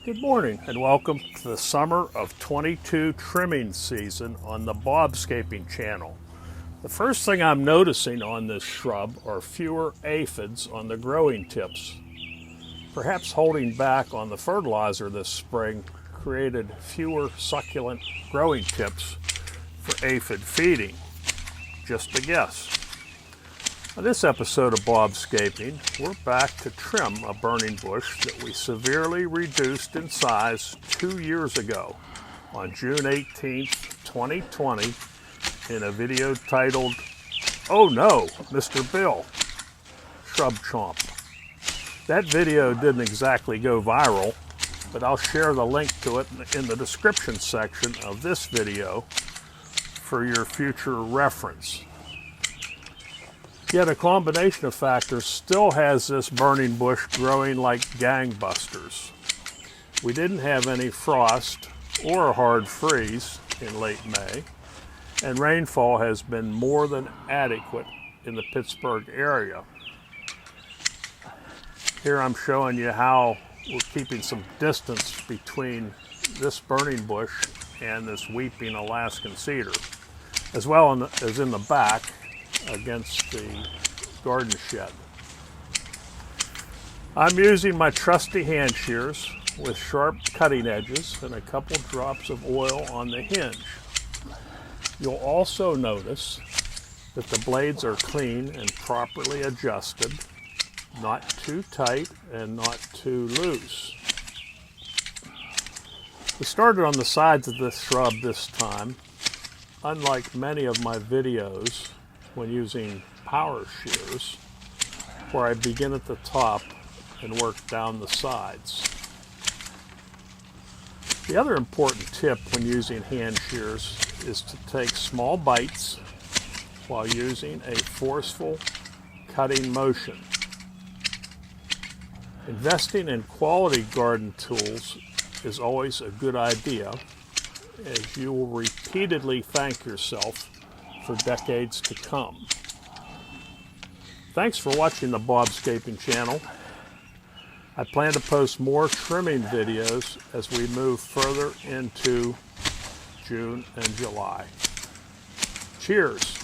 Good morning and welcome to the summer of 22 trimming season on the Bobscaping channel. The first thing I'm noticing on this shrub are fewer aphids on the growing tips. Perhaps holding back on the fertilizer this spring created fewer succulent growing tips for aphid feeding. Just a guess. On this episode of Bobscaping, we're back to trim a burning bush that we severely reduced in size 2 years ago on June 18, 2020 in a video titled, "Oh No, Mr. Bill, Shrub Chomp." That video didn't exactly go viral, but I'll share the link to it in the description section of this video for your future reference. Yet a combination of factors still has this burning bush growing like gangbusters. We didn't have any frost or a hard freeze in late May, and rainfall has been more than adequate in the Pittsburgh area. Here I'm showing you how we're keeping some distance between this burning bush and this weeping Alaskan cedar, as well as in the back against the garden shed. I'm using my trusty hand shears with sharp cutting edges and a couple drops of oil on the hinge. You'll also notice that the blades are clean and properly adjusted, not too tight and not too loose. We started on the sides of this shrub this time. Unlike many of my videos when using power shears, where I begin at the top and work down the sides. The other important tip when using hand shears is to take small bites while using a forceful cutting motion. Investing in quality garden tools is always a good idea, as you will repeatedly thank yourself for decades to come. Thanks for watching the Bobscaping channel. I plan to post more trimming videos as we move further into June and July. Cheers.